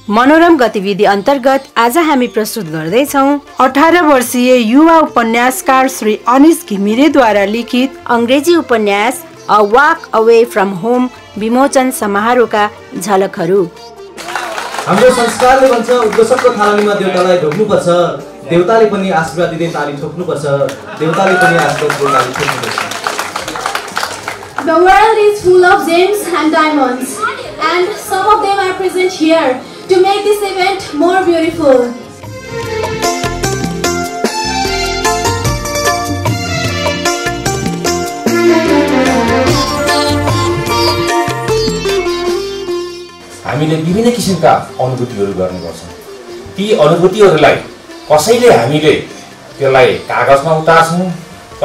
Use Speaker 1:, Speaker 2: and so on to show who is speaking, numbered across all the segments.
Speaker 1: मनोरम गतिविधि अन्तर्गत आज हामी प्रस्तुत गर्दैछौँ 18 वर्षीय युवा उपन्यासकार श्री अनिश घिमिरेद्वारा लिखित अंग्रेजी उपन्यास a walk away from home विमोचन समारोहका झलकहरू।
Speaker 2: हाम्रो संस्कारले भन्छ उद्घोषकको थालनीमा देउतालाई ढोक्नुपर्छ, देउताले पनि आशीर्वाद दिँदै ताली ठोक्नुपर्छ, देउताले पनि आशीर्वाद दिँदै ताली ठोक्नुपर्छ।
Speaker 3: The world is full of gems and diamonds, and some of them are present here to make this event more beautiful.
Speaker 4: हामीले विभिन्न किसिमका अनुभूतिहरू गर्ने गर्छौं। ती अनुभूतिहरूलाई कसैले हामीले त्यसलाई कागजमा उतार्छौं,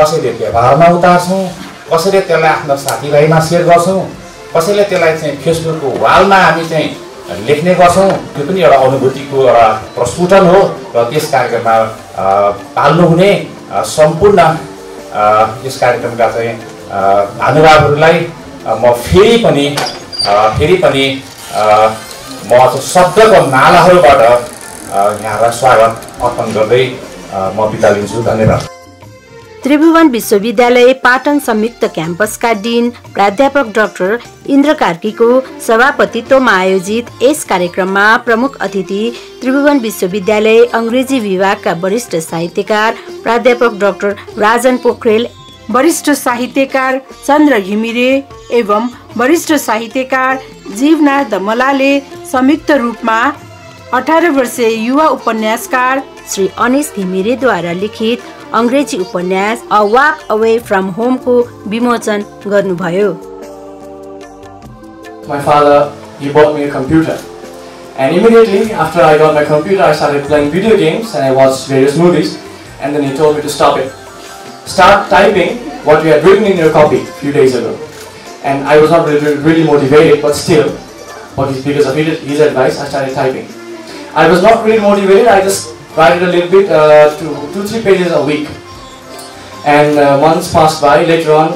Speaker 4: कसैले व्यवहारमा उतार्छौं, कसैले त्यसलाई आफ्नो साथीभाइमा शेयर गर्छौं, कसैले त्यसलाई चाहिँ फेसबुकको वालमा हामी चाहिँ लेख्ने गर्छौं। त्यो पनि एउटा अनुभूतिको एउटा प्रस्फुटन हो र त्यस कार्यक्रममा पाल्नु हुने सम्पूर्ण यस कार्यक्रमका चाहिँ महानुभावहरूलाई म फेरि पनि म शब्दको नालाहरूबाट यहाँलाई स्वागत अर्पण गर्दै म बिदा लिन्छु। धन्यवाद।
Speaker 1: त्रिभुवन विश्वविद्यालय पाटन संयुक्त क्याम्पसका डिन प्राध्यापक डाक्टर इन्द्र कार्कीको सभापतित्वमा आयोजित यस कार्यक्रममा प्रमुख अतिथि त्रिभुवन विश्वविद्यालय अंग्रेजी विभागका वरिष्ठ साहित्यकार प्राध्यापक डाक्टर राजन पोखरेल, वरिष्ठ साहित्यकार चन्द्र घिमिरे एवं वरिष्ठ साहित्यकार जीवनाथ दमलाले संयुक्त रूपमा 18 वर्षीय युवा उपन्यासकार श्री अनिश घिमिरेद्वारा लिखित अंग्रेजी उपन्यास a walk away from home को विमोचन गर्नुभयो।
Speaker 5: My father, he bought me a computer, and immediately after I got my computer, I started playing video games and I watched various movies, and then he told me to stop it. Start typing what you had written in your copy a few days ago. And I was not really motivated, but still, because of his advice, I started typing. I was not really motivated, I just write it a little bit, 2-3 pages a week. And months passed by. Later on,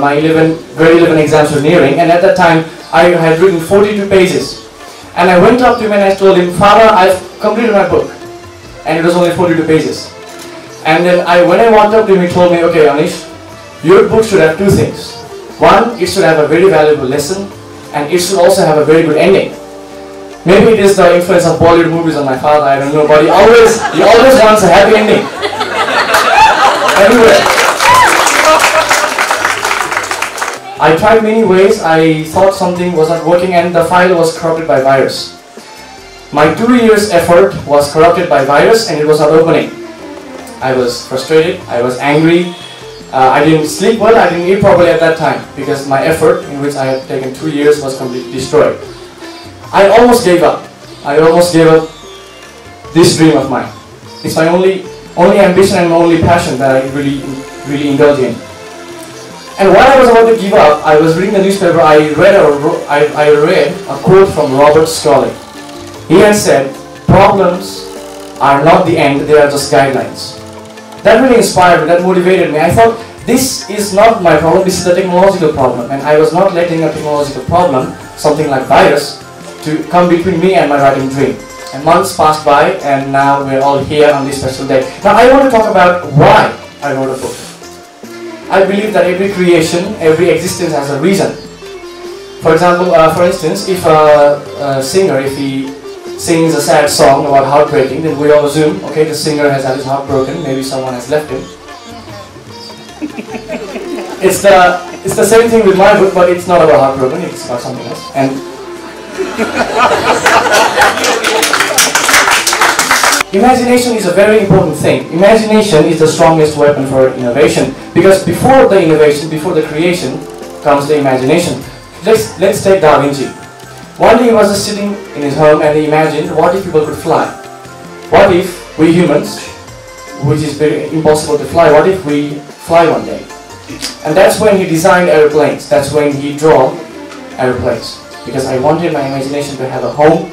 Speaker 5: my grade 11 exams were nearing, and at that time, I had written 42 pages. And I went up to him and I told him, "Father, I've completed my book." And it was only 42 pages. And then when I walked up to him, he told me, "Okay, Anish, your book should have 2 things. One, it should have a very valuable lesson, and it should also have a very good ending." Maybe it is the influence of Bollywood movies on my father, I don't know, but he always wants a happy ending. Anyway, I tried many ways. I thought something was not working, and the file was corrupted by virus. My 2 years effort was corrupted by virus, and it was not opening. I was frustrated, I was angry, I didn't sleep well, I didn't eat properly at that time, because my effort, in which I had taken 2 years, was completely destroyed. I almost gave up. I almost gave up this dream of mine. It's my only ambition and my only passion that I really indulge in. And while I was about to give up, I was reading the newspaper. I read a quote from Robert Scully. He had said, "Problems are not the end; they are just guidelines." That really inspired me. That motivated me. I thought, this is not my problem. This is a technological problem, and I was not letting a technological problem, something like virus, to come between me and my writing dream. And months passed by, and now we're all here on this special day. Now I want to talk about why I wrote a book. I believe that every creation, every existence has a reason. For example, for instance, if a singer, if he sings a sad song about heartbreaking, then we all assume, okay, the singer has had his heart broken, maybe someone has left him. It's the same thing with my book, but it's not about heartbroken, it's about something else. And imagination is a very important thing. Imagination is the strongest weapon for innovation, because before the innovation, before the creation, comes the imagination. Let's take Da Vinci. One day he was just sitting in his home and he imagined, what if people could fly? What if we humans, which is very impossible to fly, what if we fly one day? And that's when he designed airplanes. That's when he drew airplanes. Because I wanted my imagination to have a home.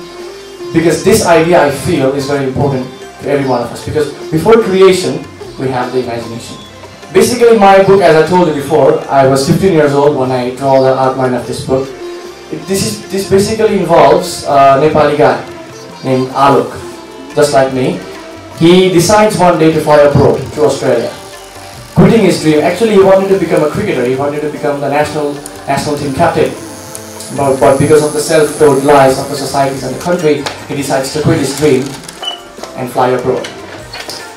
Speaker 5: Because this idea, I feel, is very important to every one of us. Because before creation, we have the imagination. Basically, my book, as I told you before, I was 15 years old when I draw the outline of this book. This basically involves a Nepali guy. named Alok, just like me. He decides one day to fly abroad to Australia, quitting his dream. Actually, he wanted to become a cricketer. He wanted to become the national team captain. But because of the self-told lies of the societies and the country, he decides to quit his dream and fly abroad.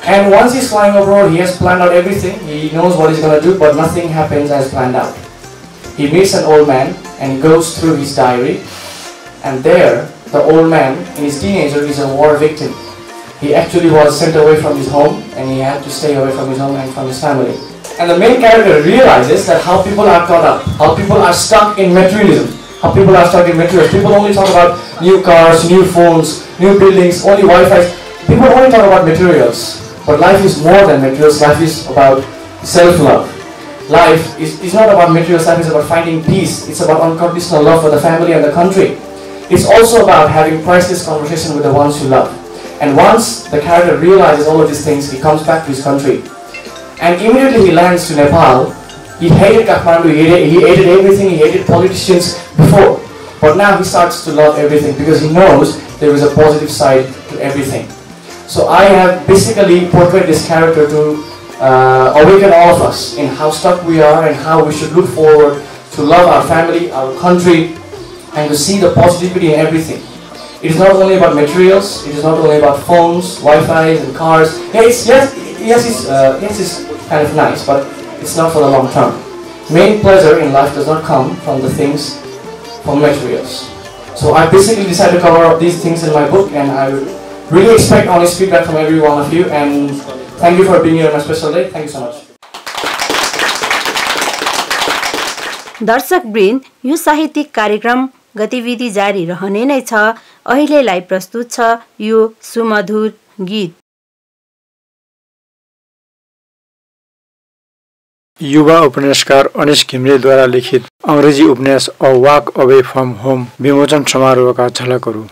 Speaker 5: And once he's flying abroad, he has planned out everything. He knows what he's going to do, but nothing happens as planned out. He meets an old man and he goes through his diary. And there, the old man, in his teenager, is a war victim. He actually was sent away from his home, and he had to stay away from his home and from his family. And the main character realizes that how people are caught up, how people are stuck in materialism, how people are stuck in materials. People only talk about new cars, new phones, new buildings, only Wi-Fi. People only talk about materials. But life is more than materials. Life is about self-love. Life is not about materials. Life is about finding peace. It's about unconditional love for the family and the country. It's also about having priceless conversation with the ones you love. And once the character realizes all of these things, he comes back to his country. And immediately he lands to Nepal. He hated Kathmandu, he hated everything, he hated politicians before. But now he starts to love everything because he knows there is a positive side to everything. So I have basically portrayed this character to awaken all of us in how stuck we are and how we should look forward to love our family, our country, and to see the positivity in everything. It is not only about materials, it is not only about phones, Wi-Fi and cars. Yes, it's kind of nice, but it's not for the long term. Main pleasure in life does not come from the things, from materials. So I basically decided to cover up these things in my book, and I really expect honest feedback from every one of you, and thank you for being here on my special day. Thank you so much.
Speaker 1: दर्शकवृन्द, यो साहित्यिक कार्यक्रम गतिविधि जारी रहने नै छ। अहिलेलाई प्रस्तुत छ यो सुमधुर गीत।
Speaker 6: युवा उपन्यासकार अनिश घिमिरेद्वारा लिखित अंग्रेजी उपन्यास अ वाक अवे फ्रम होम विमोचन समारोहका झलकहरू।